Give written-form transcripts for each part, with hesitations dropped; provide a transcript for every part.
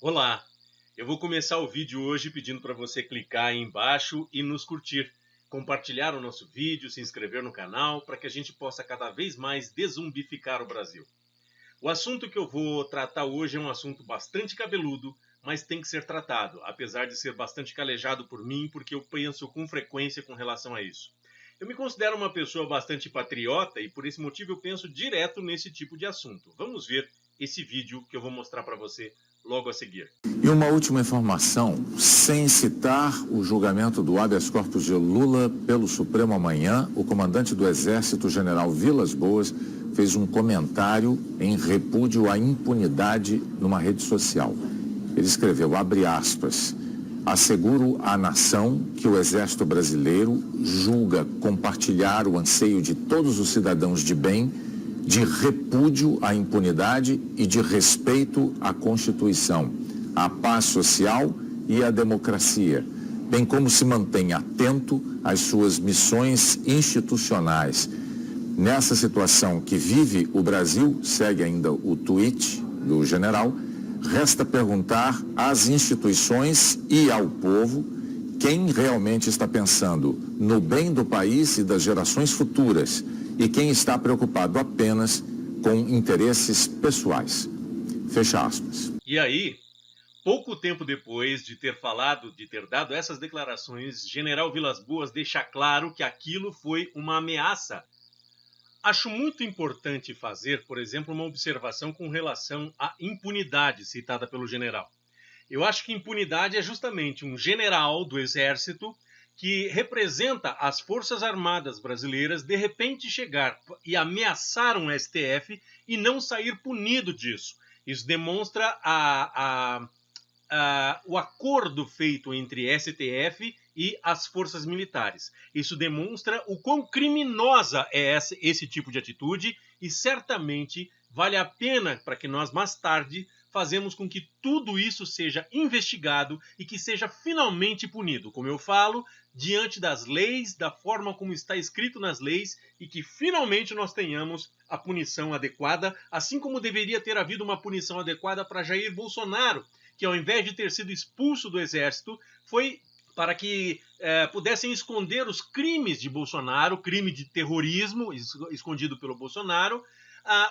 Olá! Eu vou começar o vídeo hoje pedindo para você clicar aí embaixo e nos curtir, compartilhar o nosso vídeo, se inscrever no canal, para que a gente possa cada vez mais zumbificar o Brasil. O assunto que eu vou tratar hoje é um assunto bastante cabeludo, mas tem que ser tratado, apesar de ser bastante calejado por mim, porque eu penso com frequência com relação a isso. Eu me considero uma pessoa bastante patriota e por esse motivo eu penso direto nesse tipo de assunto. Vamos ver esse vídeo que eu vou mostrar para você logo a seguir. E uma última informação, sem citar o julgamento do habeas corpus de Lula pelo Supremo amanhã, o comandante do Exército, general Vilas Boas, fez um comentário em repúdio à impunidade numa rede social. Ele escreveu, abre aspas, asseguro à nação que o Exército Brasileiro julga compartilhar o anseio de todos os cidadãos de bem, de repúdio à impunidade e de respeito à Constituição, à paz social e à democracia, bem como se mantém atento às suas missões institucionais. Nessa situação que vive o Brasil, segue ainda o tweet do general, resta perguntar às instituições e ao povo quem realmente está pensando no bem do país e das gerações futuras e quem está preocupado apenas com interesses pessoais. Fecha aspas. E aí, pouco tempo depois de ter falado, de ter dado essas declarações, General Vilas Boas deixa claro que aquilo foi uma ameaça. Acho muito importante fazer, por exemplo, uma observação com relação à impunidade citada pelo general. Eu acho que impunidade é justamente um general do Exército que representa as Forças Armadas brasileiras de repente chegar e ameaçar um STF e não sair punido disso. Isso demonstra o acordo feito entre STF e as forças militares. Isso demonstra o quão criminosa é esse tipo de atitude e certamente vale a pena para que nós mais tarde fazemos com que tudo isso seja investigado e que seja finalmente punido, como eu falo, diante das leis, da forma como está escrito nas leis e que finalmente nós tenhamos a punição adequada, assim como deveria ter havido uma punição adequada para Jair Bolsonaro, que ao invés de ter sido expulso do Exército, foi para que pudessem esconder os crimes de Bolsonaro, crime de terrorismo escondido pelo Bolsonaro.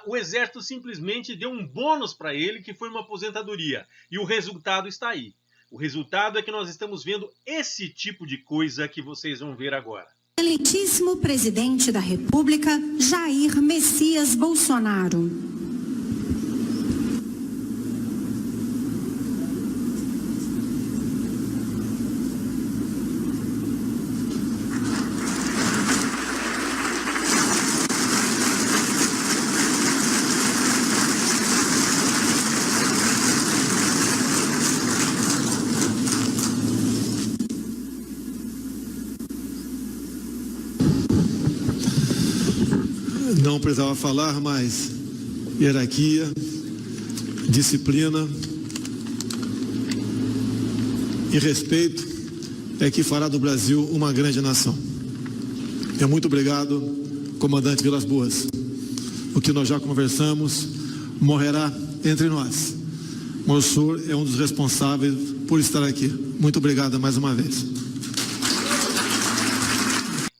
O Exército simplesmente deu um bônus para ele, que foi uma aposentadoria. E o resultado está aí. O resultado é que nós estamos vendo esse tipo de coisa que vocês vão ver agora. Excelentíssimo presidente da República, Jair Messias Bolsonaro. Não precisava falar, mas hierarquia, disciplina e respeito é que fará do Brasil uma grande nação. Muito obrigado, comandante Vilas Boas. O que nós já conversamos morrerá entre nós. O senhor é um dos responsáveis por estar aqui. Muito obrigado mais uma vez.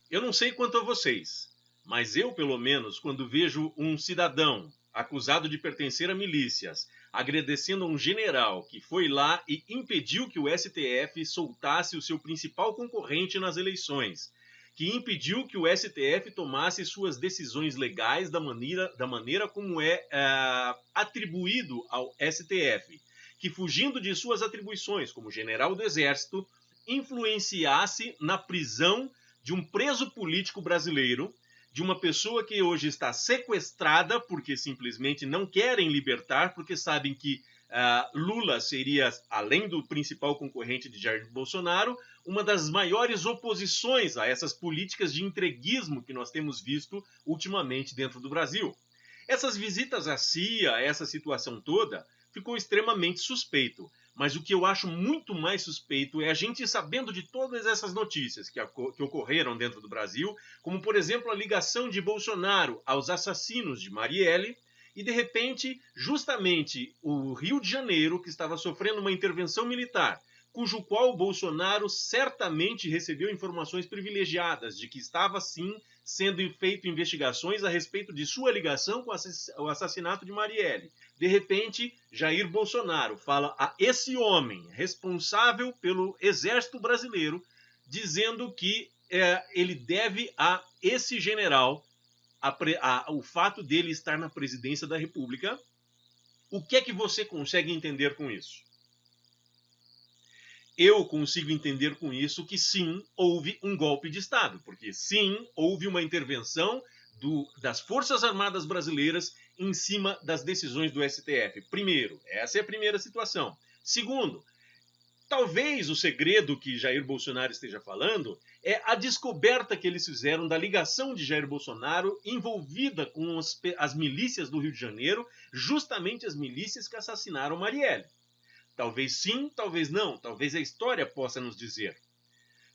Eu não sei quanto a vocês, mas eu, pelo menos, quando vejo um cidadão acusado de pertencer a milícias, agradecendo a um general que foi lá e impediu que o STF soltasse o seu principal concorrente nas eleições, que impediu que o STF tomasse suas decisões legais da maneira como é atribuído ao STF, que fugindo de suas atribuições como general do Exército, influenciasse na prisão de um preso político brasileiro, de uma pessoa que hoje está sequestrada porque simplesmente não querem libertar, porque sabem que Lula seria, além do principal concorrente de Jair Bolsonaro, uma das maiores oposições a essas políticas de entreguismo que nós temos visto ultimamente dentro do Brasil. Essas visitas à CIA, essa situação toda, ficou extremamente suspeito. Mas o que eu acho muito mais suspeito é a gente sabendo de todas essas notícias que ocorreram dentro do Brasil, como, por exemplo, a ligação de Bolsonaro aos assassinos de Marielle E, de repente, justamente o Rio de Janeiro, que estava sofrendo uma intervenção militar, cujo qual o Bolsonaro certamente recebeu informações privilegiadas de que estava, sim, sendo feito investigações a respeito de sua ligação com o assassinato de Marielle. De repente, Jair Bolsonaro fala a esse homem responsável pelo Exército Brasileiro, dizendo que ele deve a esse general o fato dele estar na presidência da República. O que é que você consegue entender com isso? Eu consigo entender com isso que sim, houve um golpe de Estado, porque sim, houve uma intervenção das Forças Armadas Brasileiras em cima das decisões do STF. Primeiro, essa é a primeira situação. Segundo, talvez o segredo que Jair Bolsonaro esteja falando é a descoberta que eles fizeram da ligação de Jair Bolsonaro envolvida com as milícias do Rio de Janeiro, justamente as milícias que assassinaram Marielle. Talvez sim, talvez não, talvez a história possa nos dizer.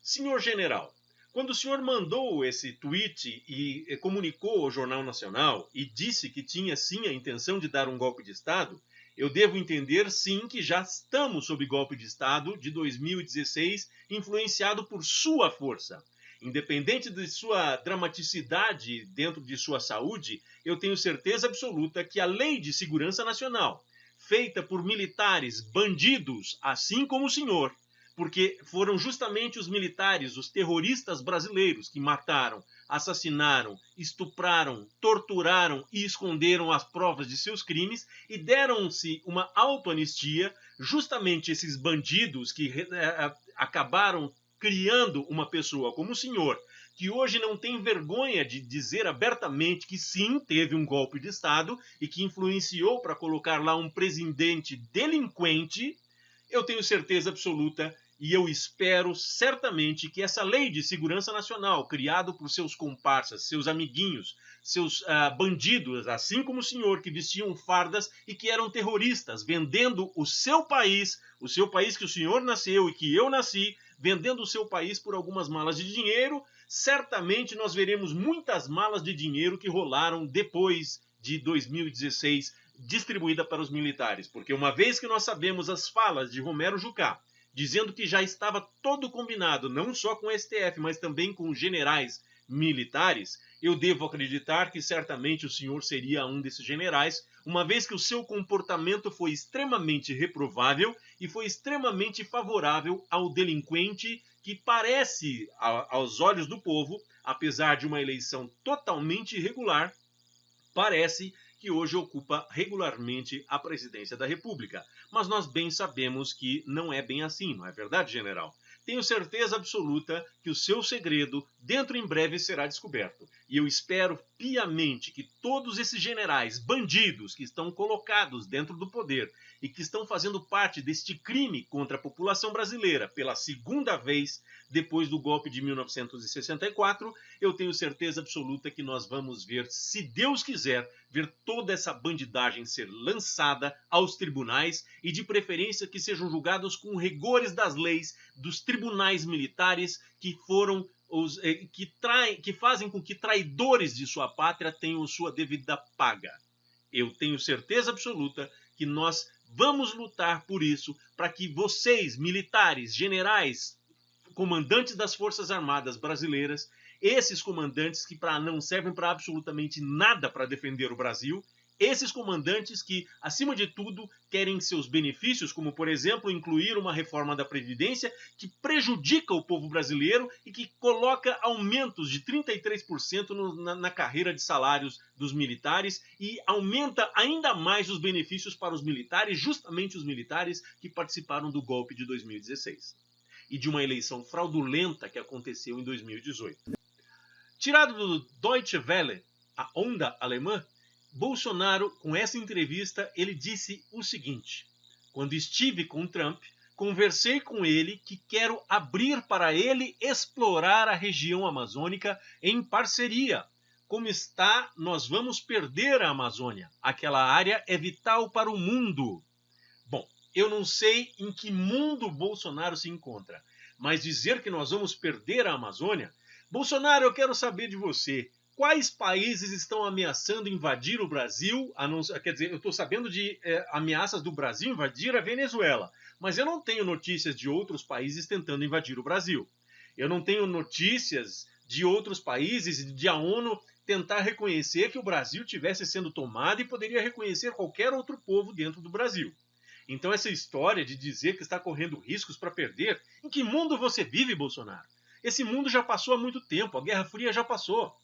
Senhor general, quando o senhor mandou esse tweet e comunicou ao Jornal Nacional e disse que tinha sim a intenção de dar um golpe de Estado, eu devo entender sim que já estamos sob golpe de Estado de 2016, influenciado por sua força. Independente de sua dramaticidade dentro de sua saúde, eu tenho certeza absoluta que a Lei de Segurança Nacional, feita por militares bandidos, assim como o senhor, porque foram justamente os militares, os terroristas brasileiros que mataram, assassinaram, estupraram, torturaram e esconderam as provas de seus crimes e deram-se uma autoanistia, justamente esses bandidos que acabaram criando uma pessoa como o senhor, que hoje não tem vergonha de dizer abertamente que sim, teve um golpe de Estado e que influenciou para colocar lá um presidente delinquente, eu tenho certeza absoluta e eu espero certamente que essa Lei de Segurança Nacional, criada por seus comparsas, seus amiguinhos, seus bandidos, assim como o senhor, que vestiam fardas e que eram terroristas, vendendo o seu país que o senhor nasceu e que eu nasci, vendendo o seu país por algumas malas de dinheiro, certamente nós veremos muitas malas de dinheiro que rolaram depois de 2016, distribuída para os militares. Porque uma vez que nós sabemos as falas de Romero Jucá, dizendo que já estava todo combinado, não só com o STF, mas também com os generais militares, eu devo acreditar que certamente o senhor seria um desses generais, uma vez que o seu comportamento foi extremamente reprovável e foi extremamente favorável ao delinquente que parece, aos olhos do povo, apesar de uma eleição totalmente irregular, parece que hoje ocupa regularmente a presidência da República. Mas nós bem sabemos que não é bem assim, não é verdade, general? Tenho certeza absoluta que o seu segredo, dentro em breve, será descoberto. E eu espero piamente que todos esses generais bandidos que estão colocados dentro do poder e que estão fazendo parte deste crime contra a população brasileira pela segunda vez depois do golpe de 1964, eu tenho certeza absoluta que nós vamos ver, se Deus quiser, ver toda essa bandidagem ser lançada aos tribunais e de preferência que sejam julgados com rigores das leis dos tribunais militares que foram que fazem com que traidores de sua pátria tenham sua devida paga. Eu tenho certeza absoluta que nós vamos lutar por isso, para que vocês, militares, generais, comandantes das Forças Armadas brasileiras, esses comandantes que não servem para absolutamente nada para defender o Brasil, esses comandantes que, acima de tudo, querem seus benefícios, como, por exemplo, incluir uma reforma da Previdência que prejudica o povo brasileiro e que coloca aumentos de 33% na carreira de salários dos militares e aumenta ainda mais os benefícios para os militares, justamente os militares que participaram do golpe de 2016 e de uma eleição fraudulenta que aconteceu em 2018. Tirado do Deutsche Welle, a onda alemã, Bolsonaro, com essa entrevista, ele disse o seguinte: quando estive com Trump, conversei com ele que quero abrir para ele explorar a região amazônica em parceria. Como está, nós vamos perder a Amazônia. Aquela área é vital para o mundo. Bom, eu não sei em que mundo Bolsonaro se encontra, mas dizer que nós vamos perder a Amazônia... Bolsonaro, eu quero saber de você. quais países estão ameaçando invadir o Brasil? Quer dizer, eu estou sabendo de ameaças do Brasil invadir a Venezuela, mas eu não tenho notícias de outros países tentando invadir o Brasil. Eu não tenho notícias de outros países, de a ONU tentar reconhecer que o Brasil estivesse sendo tomado e poderia reconhecer qualquer outro povo dentro do Brasil. Então essa história de dizer que está correndo riscos para perder, em que mundo você vive, Bolsonaro? Esse mundo já passou há muito tempo, a Guerra Fria já passou.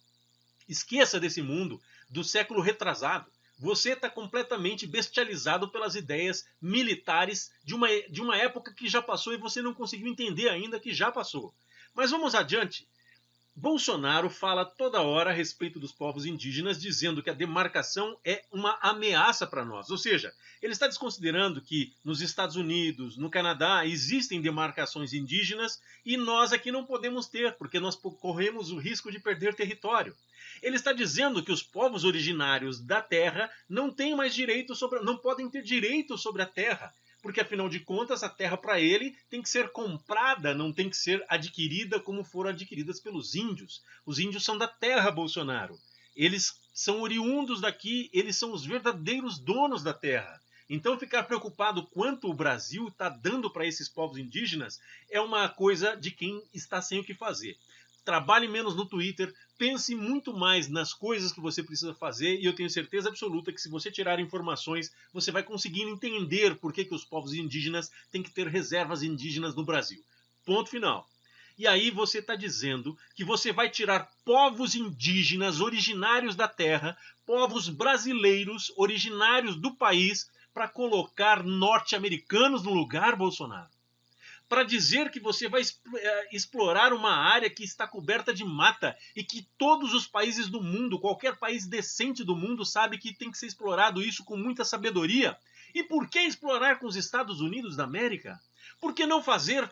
Esqueça desse mundo do século retrasado. Você está completamente bestializado pelas ideias militares de uma época que já passou e você não conseguiu entender ainda que já passou. Mas vamos adiante. Bolsonaro fala toda hora a respeito dos povos indígenas, dizendo que a demarcação é uma ameaça para nós. Ou seja, ele está desconsiderando que nos Estados Unidos, no Canadá, existem demarcações indígenas e nós aqui não podemos ter, porque nós corremos o risco de perder território. Ele está dizendo que os povos originários da terra não têm mais direito não podem ter direito sobre a terra, porque afinal de contas a terra para ele tem que ser comprada, não tem que ser adquirida como foram adquiridas pelos índios. Os índios são da terra, Bolsonaro. Eles são oriundos daqui, eles são os verdadeiros donos da terra. Então ficar preocupado quanto o Brasil está dando para esses povos indígenas é uma coisa de quem está sem o que fazer. Trabalhe menos no Twitter, pense muito mais nas coisas que você precisa fazer e eu tenho certeza absoluta que se você tirar informações, você vai conseguir entender por que os povos indígenas têm que ter reservas indígenas no Brasil. Ponto final. E aí você está dizendo que você vai tirar povos indígenas originários da terra, povos brasileiros originários do país, para colocar norte-americanos no lugar, Bolsonaro? Para dizer que você vai explorar uma área que está coberta de mata e que todos os países do mundo, qualquer país decente do mundo sabe que tem que ser explorado isso com muita sabedoria. E por que explorar com os Estados Unidos da América? Por que não fazer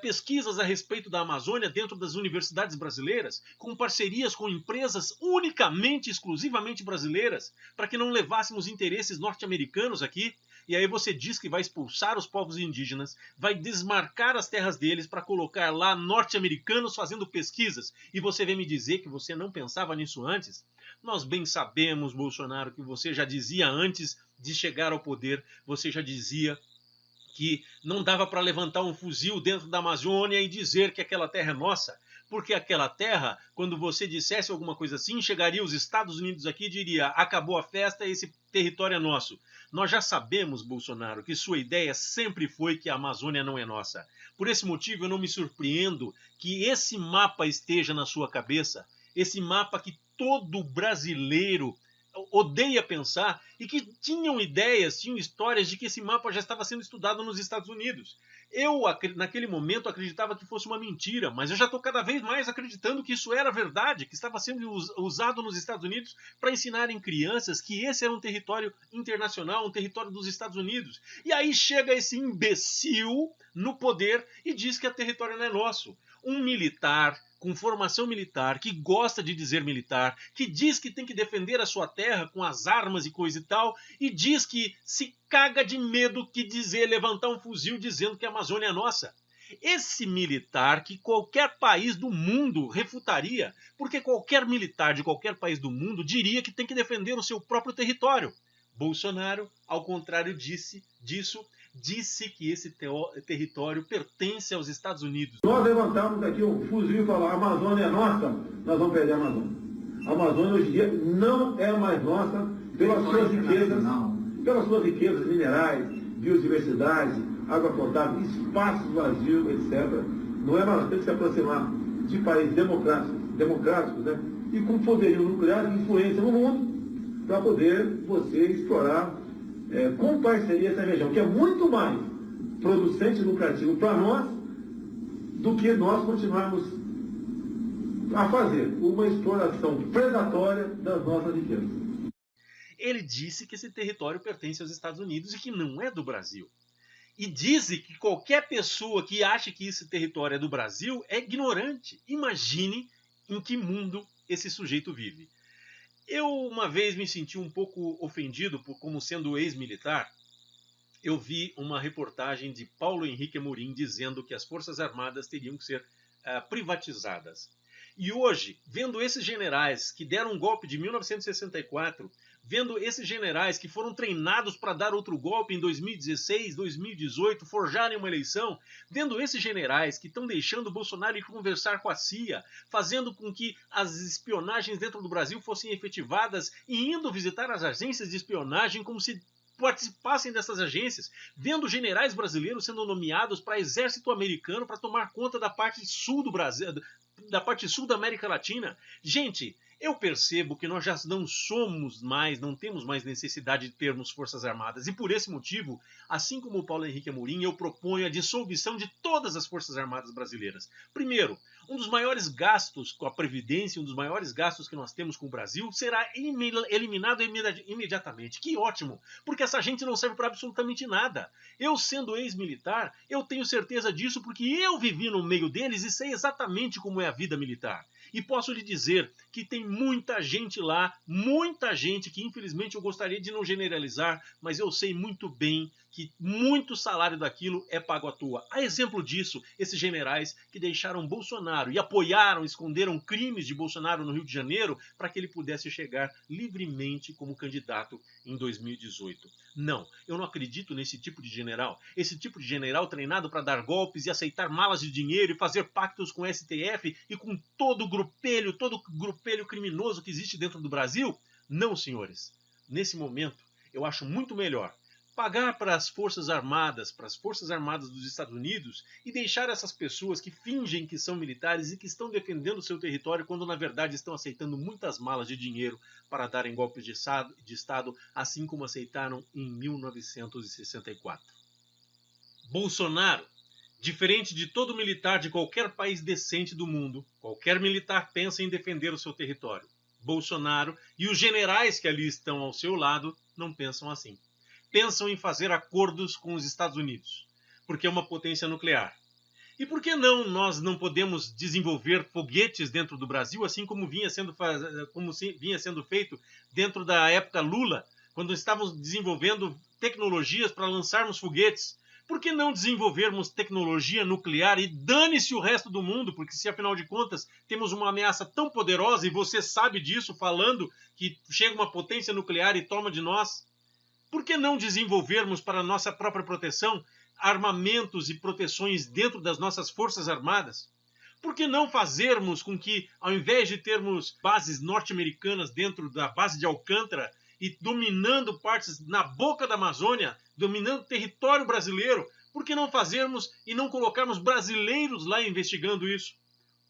pesquisas a respeito da Amazônia dentro das universidades brasileiras, com parcerias com empresas unicamente, exclusivamente brasileiras, para que não levássemos interesses norte-americanos aqui? E aí você diz que vai expulsar os povos indígenas, vai desmarcar as terras deles para colocar lá norte-americanos fazendo pesquisas. E você vem me dizer que você não pensava nisso antes? Nós bem sabemos, Bolsonaro, que você já dizia antes de chegar ao poder, você já dizia que não dava para levantar um fuzil dentro da Amazônia e dizer que aquela terra é nossa. Porque aquela terra, quando você dissesse alguma coisa assim, chegaria os Estados Unidos aqui e diria: acabou a festa, esse território é nosso. Nós já sabemos, Bolsonaro, que sua ideia sempre foi que a Amazônia não é nossa. Por esse motivo, eu não me surpreendo que esse mapa esteja na sua cabeça, esse mapa que todo brasileiro odeia pensar e que tinham ideias, tinham histórias de que esse mapa já estava sendo estudado nos Estados Unidos. Eu, naquele momento, acreditava que fosse uma mentira, mas eu já estou cada vez mais acreditando que isso era verdade, que estava sendo usado nos Estados Unidos para ensinarem crianças que esse era um território internacional, um território dos Estados Unidos. E aí chega esse imbecil no poder e diz que o território não é nosso. Um militar com formação militar, que gosta de dizer militar, que diz que tem que defender a sua terra com as armas e coisa e tal, e diz que se caga de medo que dizer, levantar um fuzil dizendo que a Amazônia é nossa. Esse militar que qualquer país do mundo refutaria, porque qualquer militar de qualquer país do mundo diria que tem que defender o seu próprio território. Bolsonaro, ao contrário disso, disse que esse território pertence aos Estados Unidos. Nós levantamos aqui um fuzil e falamos: a Amazônia é nossa, nós vamos perder a Amazônia. A Amazônia hoje em dia não é mais nossa pelas suas riquezas minerais, biodiversidade, água potável, espaços vazios, etc. Não é mais, tem que se aproximar de países democráticos, né? E com poderio nuclear e influência no mundo para poder você explorar com parceria essa região, que é muito mais producente e lucrativo para nós do que nós continuarmos a fazer uma exploração predatória das nossas riquezas. Ele disse que esse território pertence aos Estados Unidos e que não é do Brasil. E diz que qualquer pessoa que ache que esse território é do Brasil é ignorante. Imagine em que mundo esse sujeito vive. Eu uma vez me senti um pouco ofendido como sendo ex-militar. Eu vi uma reportagem de Paulo Henrique Amorim dizendo que as Forças Armadas teriam que ser privatizadas. E hoje, vendo esses generais que deram um golpe de 1964, vendo esses generais que foram treinados para dar outro golpe em 2016, 2018, forjarem uma eleição, vendo esses generais que estão deixando o Bolsonaro ir conversar com a CIA, fazendo com que as espionagens dentro do Brasil fossem efetivadas e indo visitar as agências de espionagem como se participassem dessas agências, vendo generais brasileiros sendo nomeados para exército americano para tomar conta da parte sul do Brasil, da parte sul da América Latina. Gente, eu percebo que nós já não somos mais, não temos mais necessidade de termos forças armadas. E por esse motivo, assim como o Paulo Henrique Amorim, eu proponho a dissolução de todas as forças armadas brasileiras. Primeiro, um dos maiores gastos com a Previdência, um dos maiores gastos que nós temos com o Brasil, será eliminado imediatamente. Que ótimo, porque essa gente não serve para absolutamente nada. Eu, sendo ex-militar, eu tenho certeza disso porque eu vivi no meio deles e sei exatamente como é a vida militar. E posso lhe dizer que tem muita gente lá, muita gente que infelizmente eu gostaria de não generalizar, mas eu sei muito bem que muito salário daquilo é pago à toa. A exemplo disso, esses generais que deixaram Bolsonaro e apoiaram, esconderam crimes de Bolsonaro no Rio de Janeiro para que ele pudesse chegar livremente como candidato em 2018. Não, eu não acredito nesse tipo de general. Esse tipo de general treinado para dar golpes e aceitar malas de dinheiro e fazer pactos com o STF e com todo o grupelho criminoso que existe dentro do Brasil? Não, senhores. Nesse momento, eu acho muito melhor pagar para as Forças Armadas dos Estados Unidos e deixar essas pessoas que fingem que são militares e que estão defendendo o seu território quando na verdade estão aceitando muitas malas de dinheiro para darem golpes de Estado, assim como aceitaram em 1964. Bolsonaro, diferente de todo militar de qualquer país decente do mundo, qualquer militar pensa em defender o seu território. Bolsonaro e os generais que ali estão ao seu lado não pensam assim. Pensam em fazer acordos com os Estados Unidos, porque é uma potência nuclear. E por que não nós não podemos desenvolver foguetes dentro do Brasil, assim como vinha sendo feito dentro da época Lula, quando estávamos desenvolvendo tecnologias para lançarmos foguetes? Por que não desenvolvermos tecnologia nuclear e dane-se o resto do mundo? Porque se afinal de contas temos uma ameaça tão poderosa, e você sabe disso falando que chega uma potência nuclear e toma de nós, por que não desenvolvermos para nossa própria proteção armamentos e proteções dentro das nossas forças armadas? Por que não fazermos com que, ao invés de termos bases norte-americanas dentro da base de Alcântara e dominando partes na boca da Amazônia, dominando território brasileiro, por que não fazermos e não colocarmos brasileiros lá investigando isso?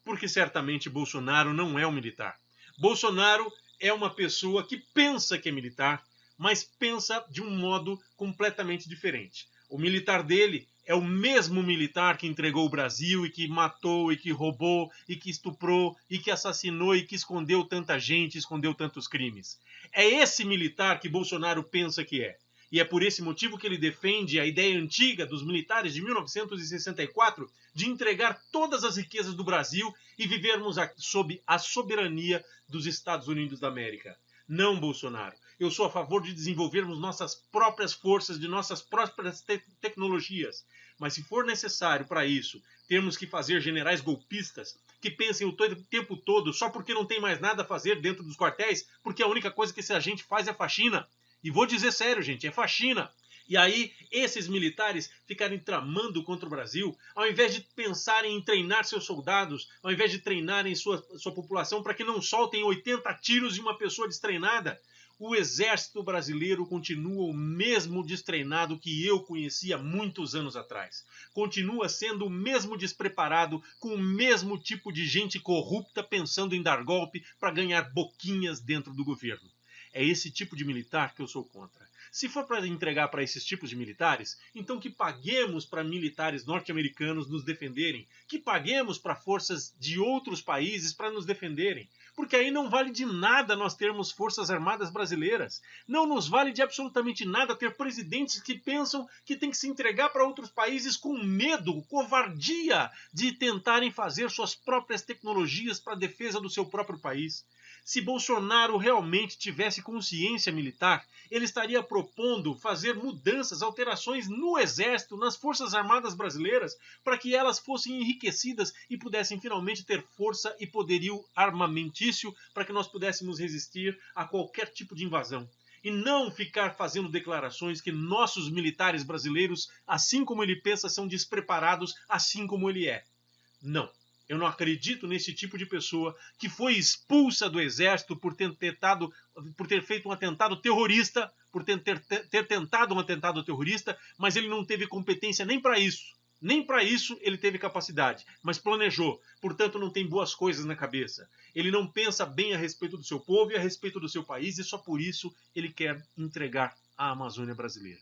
Porque certamente Bolsonaro não é um militar. Bolsonaro é uma pessoa que pensa que é militar, mas pensa de um modo completamente diferente. O militar dele é o mesmo militar que entregou o Brasil e que matou e que roubou e que estuprou e que assassinou e que escondeu tanta gente, escondeu tantos crimes. É esse militar que Bolsonaro pensa que é. E é por esse motivo que ele defende a ideia antiga dos militares de 1964 de entregar todas as riquezas do Brasil e vivermos sob a soberania dos Estados Unidos da América. Não, Bolsonaro. Eu sou a favor de desenvolvermos nossas próprias forças, de nossas próprias tecnologias. Mas se for necessário para isso, termos que fazer generais golpistas que pensem o tempo todo só porque não tem mais nada a fazer dentro dos quartéis, porque a única coisa que esse agente faz é faxina. E vou dizer sério, gente, é faxina. E aí, esses militares ficarem tramando contra o Brasil, ao invés de pensarem em treinar seus soldados, ao invés de treinarem sua população para que não soltem 80 tiros de uma pessoa destreinada, o exército brasileiro continua o mesmo destreinado que eu conhecia muitos anos atrás. Continua sendo o mesmo despreparado, com o mesmo tipo de gente corrupta pensando em dar golpe para ganhar boquinhas dentro do governo. É esse tipo de militar que eu sou contra. Se for para entregar para esses tipos de militares, então que paguemos para militares norte-americanos nos defenderem, que paguemos para forças de outros países para nos defenderem. porque aí não vale de nada nós termos forças armadas brasileiras. Não nos vale de absolutamente nada ter presidentes que pensam que tem que se entregar para outros países com medo, covardia de tentarem fazer suas próprias tecnologias para a defesa do seu próprio país. Se Bolsonaro realmente tivesse consciência militar, ele estaria propondo fazer mudanças, alterações no Exército, nas Forças Armadas brasileiras, para que elas fossem enriquecidas e pudessem finalmente ter força e poderio armamentício para que nós pudéssemos resistir a qualquer tipo de invasão. E não ficar fazendo declarações que nossos militares brasileiros, assim como ele pensa, são despreparados, assim como ele é. Não. Eu não acredito nesse tipo de pessoa que foi expulsa do Exército por ter feito um atentado terrorista, por ter tentado um atentado terrorista, mas ele não teve competência nem para isso. Nem para isso ele teve capacidade, mas planejou. Portanto, não tem boas coisas na cabeça. Ele não pensa bem a respeito do seu povo e a respeito do seu país, e só por isso ele quer entregar a Amazônia brasileira.